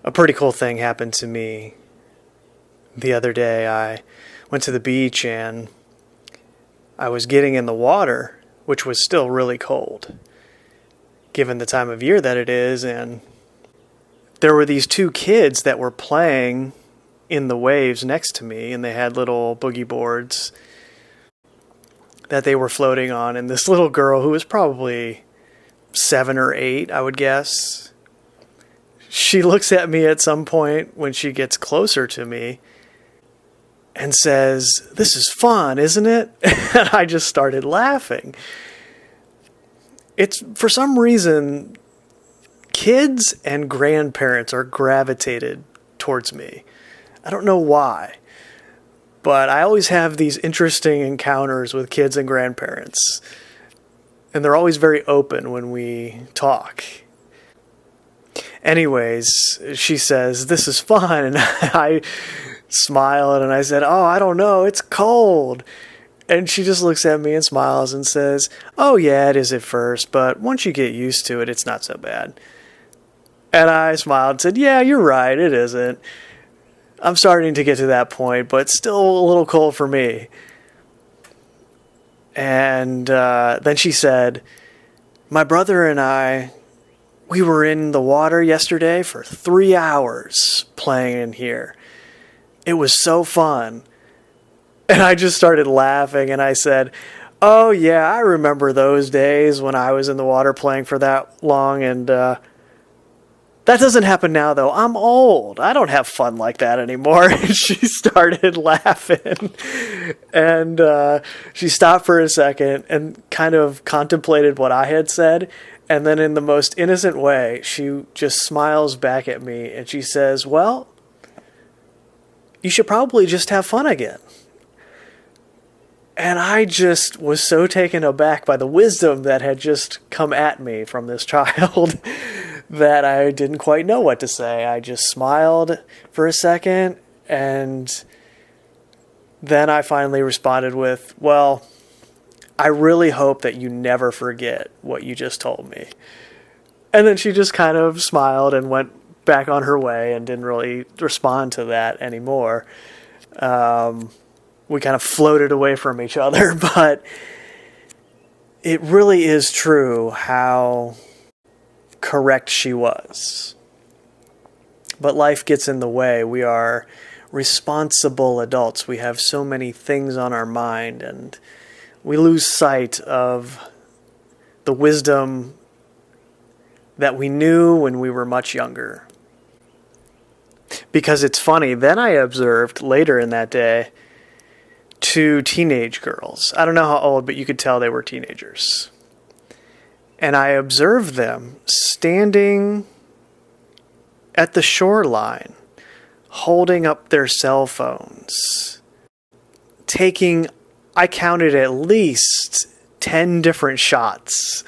A pretty cool thing happened to me the other day. I went to the beach and I was getting in the water, which was still really cold, given the time of year that it is, and there were these two kids that were playing in the waves next to me, and they had little boogie boards that they were floating on, and this little girl who was probably 7 or 8, I would guess, she looks at me at some point when she gets closer to me and says, "This is fun, isn't it?" And I just started laughing. It's, for some reason, kids and grandparents are gravitated towards me. I don't know why, but I always have these interesting encounters with kids and grandparents, and they're always very open when we talk. Anyways, she says, "This is fun," and I smiled and I said, "Oh, I don't know, it's cold." And she just looks at me and smiles and says, "Oh yeah, it is at first, but once you get used to it, it's not so bad." And I smiled and said, "Yeah, you're right, it isn't. I'm starting to get to that point, but still a little cold for me." And then she said, "My brother and I, we were in the water yesterday for 3 hours playing in here. It was so fun." And I just started laughing and I said, "Oh yeah, I remember those days when I was in the water playing for that long, and that doesn't happen now though. I'm old. I don't have fun like that anymore." And she started laughing. And she stopped for a second and kind of contemplated what I had said. And then in the most innocent way, she just smiles back at me and she says, "Well, you should probably just have fun again." And I just was so taken aback by the wisdom that had just come at me from this child that I didn't quite know what to say. I just smiled for a second, and then I finally responded with, "Well, I really hope that you never forget what you just told me." And then she just kind of smiled and went back on her way and didn't really respond to that anymore. We kind of floated away from each other, but it really is true how correct she was. But life gets in the way. We are responsible adults. We have so many things on our mind, and we lose sight of the wisdom that we knew when we were much younger. Because it's funny, then I observed later in that day 2 teenage girls. I don't know how old, but you could tell they were teenagers. And I observed them standing at the shoreline, holding up their cell phones, taking, I counted at least 10 different shots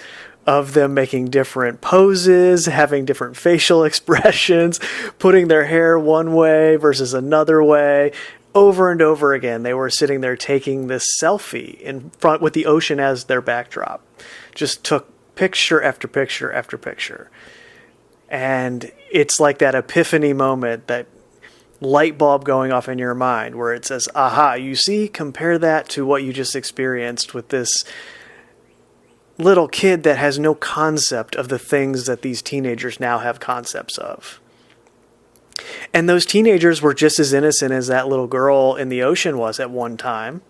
of them making different poses, having different facial expressions, putting their hair one way versus another way. Over and over again, they were sitting there taking this selfie in front with the ocean as their backdrop. Just took picture after picture after picture. And it's like that epiphany moment, that light bulb going off in your mind where it says, aha, you see, compare that to what you just experienced with this little kid that has no concept of the things that these teenagers now have concepts of. And those teenagers were just as innocent as that little girl in the ocean was at one time.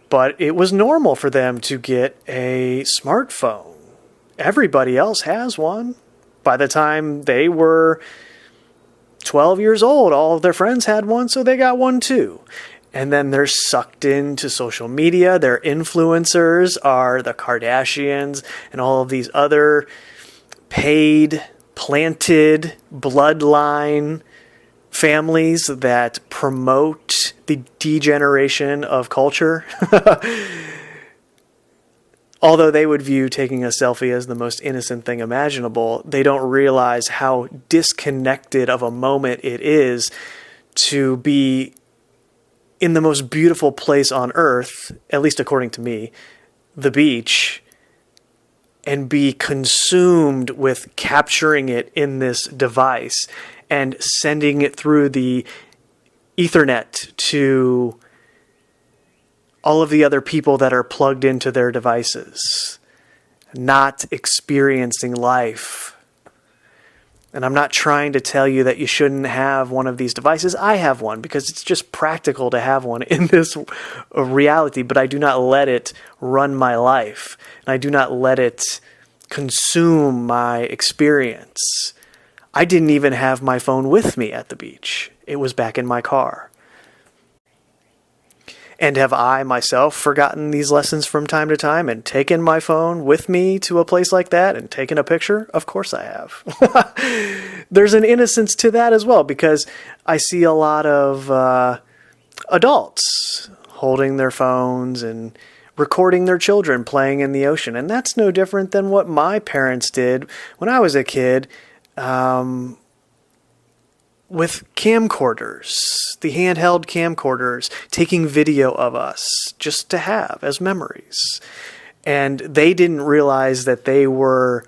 But it was normal for them to get a smartphone. Everybody else has one. By the time they were 12 years old, all of their friends had one, so they got one too. And then they're sucked into social media. Their influencers are the Kardashians and all of these other paid, planted, bloodline families that promote the degeneration of culture. Although they would view taking a selfie as the most innocent thing imaginable, they don't realize how disconnected of a moment it is to be in the most beautiful place on earth, at least according to me, the beach, and be consumed with capturing it in this device and sending it through the Ethernet to all of the other people that are plugged into their devices, not experiencing life. And I'm not trying to tell you that you shouldn't have one of these devices. I have one because it's just practical to have one in this reality, but I do not let it run my life. And I do not let it consume my experience. I didn't even have my phone with me at the beach. It was back in my car. And have I myself forgotten these lessons from time to time and taken my phone with me to a place like that and taken a picture? Of course I have. There's an innocence to that as well, because I see a lot of adults holding their phones and recording their children playing in the ocean. And that's no different than what my parents did when I was a kid, with camcorders, the handheld camcorders, taking video of us just to have as memories. And they didn't realize that they were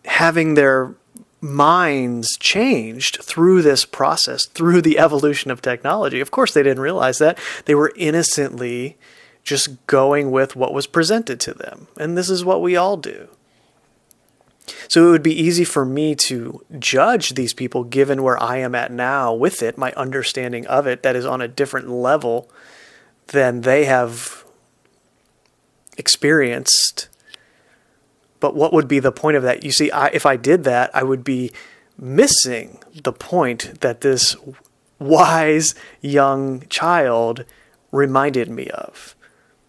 having their minds changed through this process, through the evolution of technology. Of course, they didn't realize that. They were innocently just going with what was presented to them. And this is what we all do. So it would be easy for me to judge these people given where I am at now with it, my understanding of it that is on a different level than they have experienced. But what would be the point of that? You see, if I did that, I would be missing the point that this wise young child reminded me of.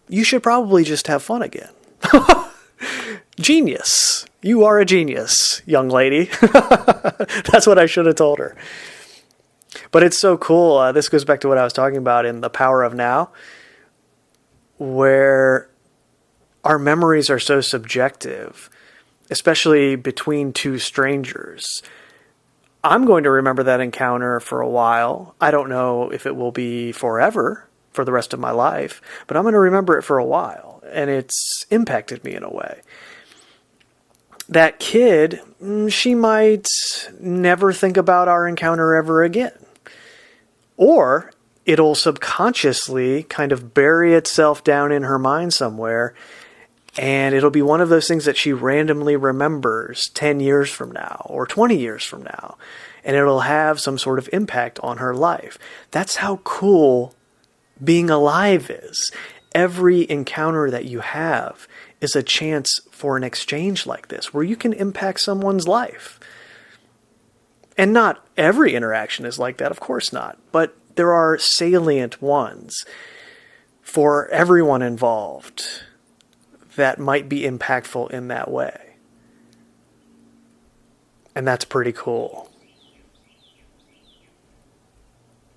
You should probably just have fun again. Genius. You are a genius, young lady. That's what I should have told her. But it's so cool. This goes back to what I was talking about in The Power of Now, where our memories are so subjective, especially between two strangers. I'm going to remember that encounter for a while. I don't know if it will be forever, for the rest of my life, but I'm going to remember it for a while, and it's impacted me in a way. That kid, she might never think about our encounter ever again. Or it'll subconsciously kind of bury itself down in her mind somewhere, and it'll be one of those things that she randomly remembers 10 years from now or 20 years from now, and it'll have some sort of impact on her life. That's how cool being alive is. Every encounter that you have is a chance for an exchange like this, where you can impact someone's life. And not every interaction is like that, of course not. But there are salient ones for everyone involved that might be impactful in that way. And that's pretty cool.